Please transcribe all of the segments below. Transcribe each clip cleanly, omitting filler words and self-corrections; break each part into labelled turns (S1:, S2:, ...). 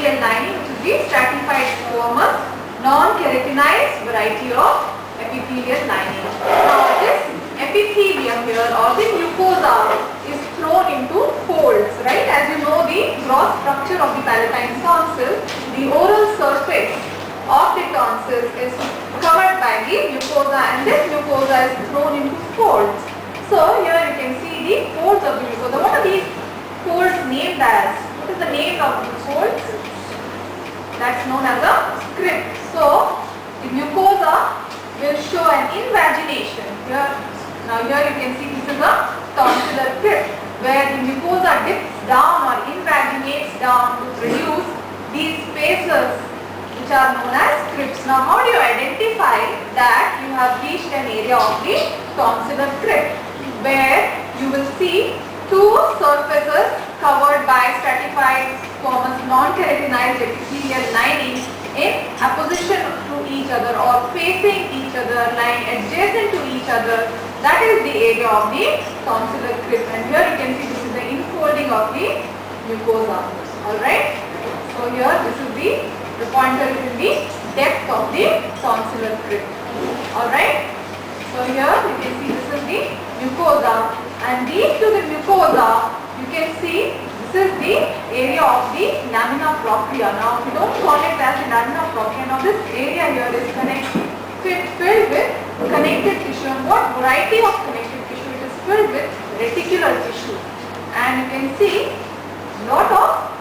S1: epithelial lining, which is the stratified squamous, non-keratinized variety of epithelial lining. Now this epithelium here or the mucosa is thrown into folds, right? As you know, the gross structure of the palatine tonsil, the oral surface of the tonsils is covered by the mucosa, and this mucosa is thrown into folds. So here you can see the folds of the mucosa. What are these folds named as? What is the name of the folds? That's known as a crypt. So the mucosa will show an invagination. Now here you can see this is a tonsillar crypt where the mucosa dips down or invaginates down to produce these spaces which are known as crypts. Now how do you identify that you have reached an area of the tonsillar crypt, where you will see two surfaces covered by stratified squamous non-keratinized epithelial lining in opposition to each other or facing each other, lying adjacent to each other. That is the area of the tonsillar crypt, and here you can see this is the infolding of the mucosa. Alright, so here this is the pointer is in the depth of the tonsillar crypt. Alright, so here you can see this is the mucosa, and deep to the mucosa you can see this is the area of the lamina propria. Now we don't call it as the lamina propria. Now this area here is filled with connective tissue. And what variety of connective tissue? It is filled with reticular tissue, and you can see lot of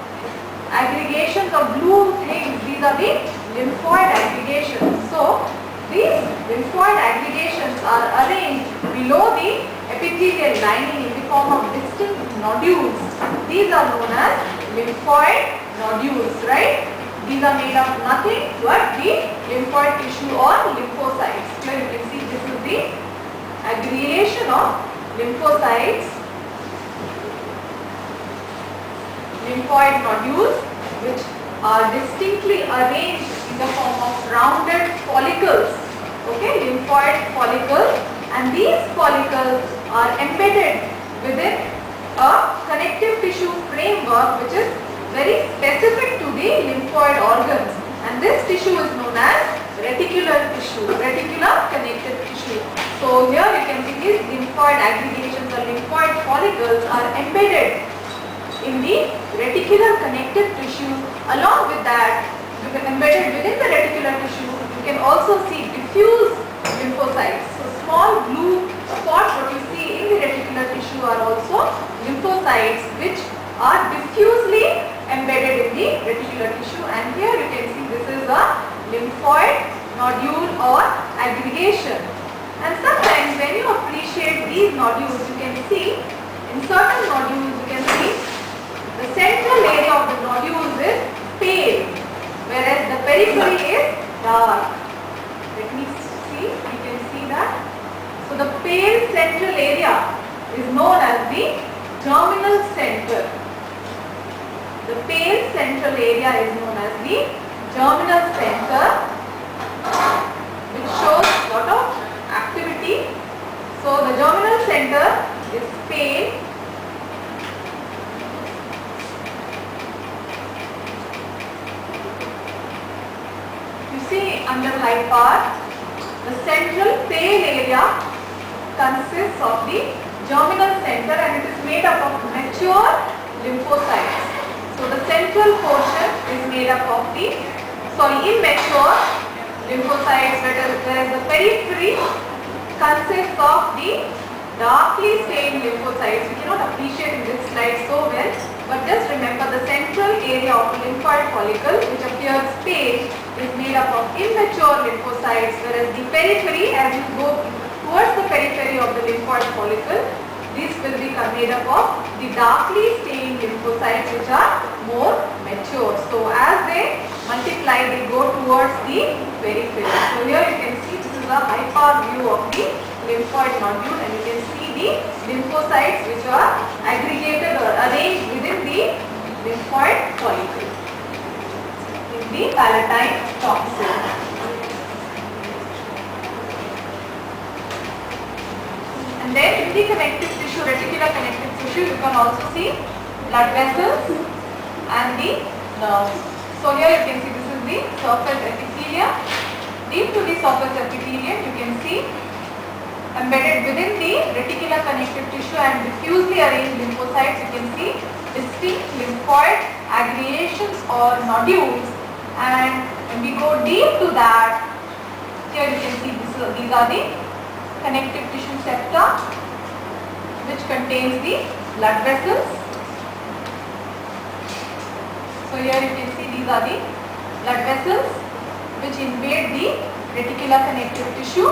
S1: aggregations of blue things. These are the lymphoid aggregations. So these lymphoid aggregations are arranged below the epithelial lining in the form of distinct nodules. These are known as lymphoid nodules, right? These are made of nothing but the lymphoid tissue or lymphocytes. Here you can see this is the aggregation of lymphocytes, lymphoid nodules, which are distinctly arranged in the form of rounded follicles. Okay, lymphoid follicles, and these follicles are embedded within a connective tissue framework which is very specific to the lymphoid organs, and this tissue is known as reticular tissue, reticular connective tissue. So here you can see these lymphoid aggregations or lymphoid follicles are embedded in the reticular connective tissue. Along with that, you can embedded within the reticular tissue, you can also see diffuse lymphocytes. So small blue spots what you see in the reticular tissue are also lymphocytes which are diffusely embedded in the reticular tissue, and here you can see this is a lymphoid nodule or aggregation. And sometimes when you appreciate these nodules, you can see in certain nodules you can see the central area of the nodules is pale, whereas the periphery is dark. Let me see, you can see that. So the pale central area is known as the germinal center. The pale central area is known as the germinal center, which shows a lot of activity. So the germinal center is pale. You see under high part, the central pale area consists of the germinal center, and it is made up of mature lymphocytes. So the central portion is made up of the immature lymphocytes, whereas the periphery consists of the darkly stained lymphocytes. We cannot appreciate in this slide so well, but just remember the central area of the lymphoid follicle, which appears pale, is made up of immature lymphocytes, whereas the periphery, as you go towards the periphery of the lymphoid follicle, these will be made up of the darkly stained lymphocytes which are more mature. So as they multiply, they go towards the periphery. So here you can see this is a high power view of the lymphoid nodule, and you can see the lymphocytes which are aggregated or arranged within the lymphoid follicle in the palatine tonsil. And then in the connective tissue, reticular connective tissue, you can also see blood vessels and the nerves. So here you can see this is the surface epithelium. Deep to the surface epithelium you can see embedded within the reticular connective tissue and diffusely arranged lymphocytes. You can see distinct lymphoid aggregations or nodules, and when we go deep to that, here you can see these are the connective tissue septa which contains the blood vessels. So here you can see these are the blood vessels which invade the reticular connective tissue.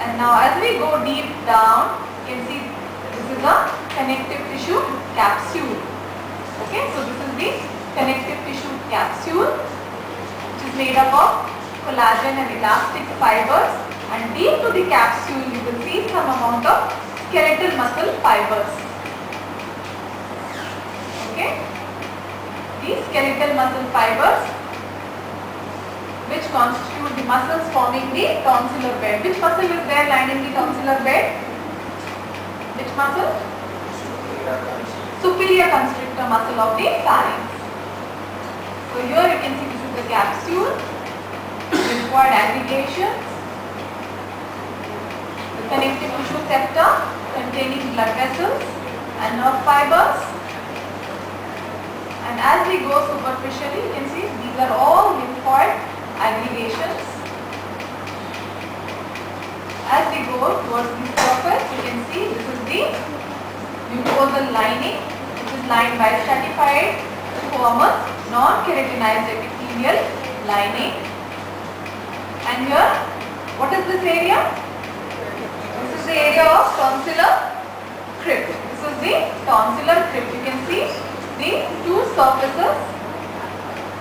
S1: And now as we go deep down, you can see this is a connective tissue capsule. Okay, so this is the connective tissue capsule which is made up of collagen and elastic fibers, and deep to the capsule you will see some amount of skeletal muscle fibers. Okay, these skeletal muscle fibers which constitute the muscles forming the tonsillar bed. Which muscle is there lining the tonsillar bed? Which muscle? Superior constrictor muscle of the pharynx. So here you can see this is the capsule, lymphoid aggregations, the connective tissue septa containing blood vessels and nerve fibers. And as we go superficially, you can see these are all lymphoid aggregations. As we go towards the surface, you can see this is the mucosal lining which is lined by stratified squamous non-keratinized epithelial lining. And here, what is this area? This is the area of tonsillar crypt. This is the tonsillar crypt. You can see the two surfaces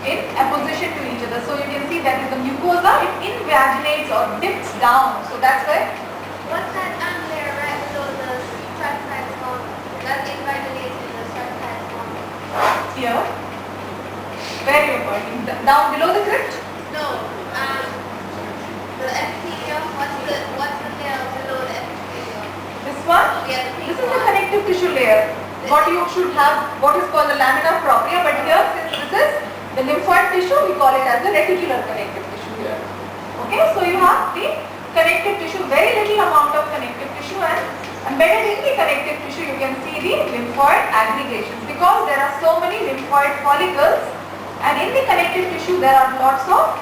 S1: in opposition to each other. So you can see that is the mucosa, it invaginates or dips down. So that's why.
S2: What's that layer right below the stratified squamous? That invaginates in the stratified squamous.
S1: Here. Where you are pointing? Down below the crypt?
S2: No. The epithelium. What's the layer below the epithelium?
S1: This one?
S2: Yeah,
S1: this is the connective tissue layer. What you should have, what is called the lamina propria, but here since this is the lymphoid tissue, we call it as the reticular connective tissue here. Okay, so you have the connective tissue, very little amount of connective tissue, and embedded in the connective tissue you can see the lymphoid aggregations, because there are so many lymphoid follicles, and in the connective tissue there are lots of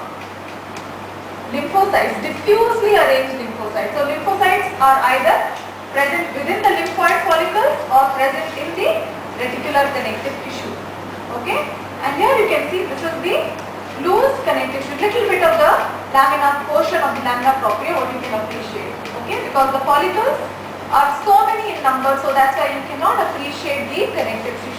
S1: lymphocytes, diffusely arranged lymphocytes. So lymphocytes are either present within the lymphoid follicles or present in the reticular connective tissue. Okay, and here you can see this is the loose connective tissue, little bit of the lamina portion of the lamina propria, what you can appreciate. Okay, because the follicles are so many in number, so that's why you cannot appreciate the connective tissue.